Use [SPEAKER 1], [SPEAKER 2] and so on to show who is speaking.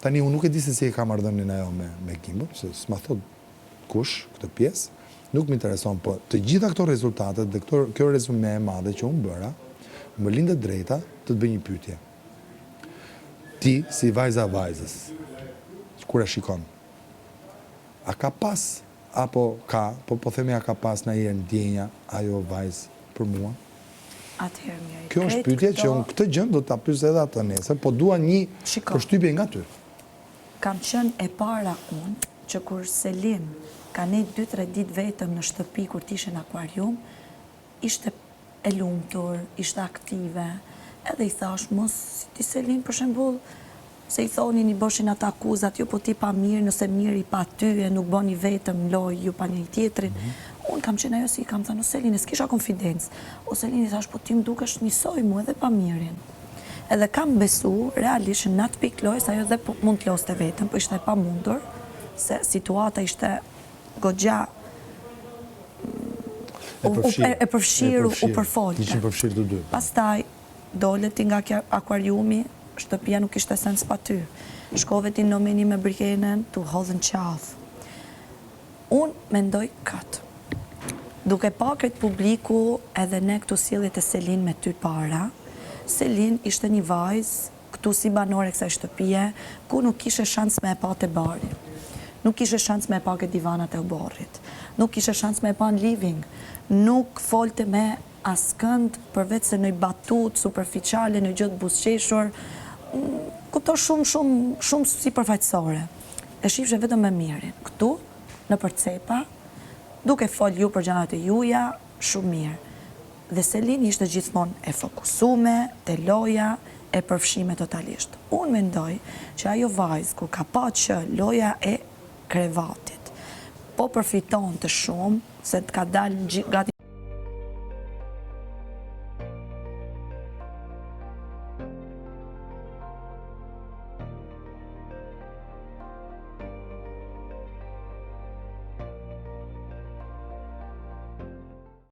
[SPEAKER 1] Tani, unë nuk e di se si e ka marrëdhënien ajo me Gimbën, se s'ma thot kush këtë pjesë, nuk më intereson, po të gjitha këto rezultatet dhe kjo rezume e madhe që unë bëra, më lindë drejta të bëj një pyetje. Ti, si vajza vajzës, kur e shikon, a ka pas, apo ka, po themi a ka pas në herë ndjenja ajo vajzë për mua?
[SPEAKER 2] Atëherë mirë.
[SPEAKER 1] Kjo është pyetje që unë këtë gjë do ta pyes edhe atë nesër, po dua një përshtypje nga ty.
[SPEAKER 2] Kam qenë e para unë që kur Selin ka ne 2-3 ditë vetëm në shtëpi kur t'ishe në akvarium, ishte e lumtur, ishte aktive, edhe i thash, mos si ti Selin për shembull, se i thonin i bëshin ata akuzat, ju po ti pa mirë, nëse mirë i pa ty, e nuk boni vetëm loj, ju pa një tjetrin. Unë kam qenë ajo si kam thënë, o Selin, e s'kisha konfidencë. O Selin, i thash, po ti më dukesh njësoj mu edhe pa mirin. Edhe kam besu, realisht, në atë pikë lojës, ajo dhe mund t'loste vetëm, po ishte e pa mundur, se situata ishte gogja e përfshiru, u përfolte.
[SPEAKER 1] Ishin përfshirë të dy.
[SPEAKER 2] Pastaj, dole ti nga akvariumi, shtëpia nuk ishte sens pa ty. Shkove ti nomini me Brikenën, tu hodhën qafë. Unë mendoj këtë. Duke pa këtë publiku, edhe ne këtu sjellit e Selin me ty para, Selin ishte një vajzë, këtu si banore kësaj shtëpie, ku nuk kishe shans me e pa të bari. Nuk kishe shans me e pa këtë divanat e uborrit. Nuk kishe shans me e pa në living. Nuk folte me askënd përveç se në batut superficiale, në gjëtë busqeshur, këto shumë si përfaqësore. E shifshe vetëm me mirin. Këtu, në përcepa, duke fol ju për gjanat e juja, shumë mirë. Dhe Selin ishte gjithmonë e fokusume, te loja, e përfshime totalisht. Unë mendoj që ajo vajzë, ku ka pa që loja e krevatit, po përfiton të shumë, se të ka dalë gati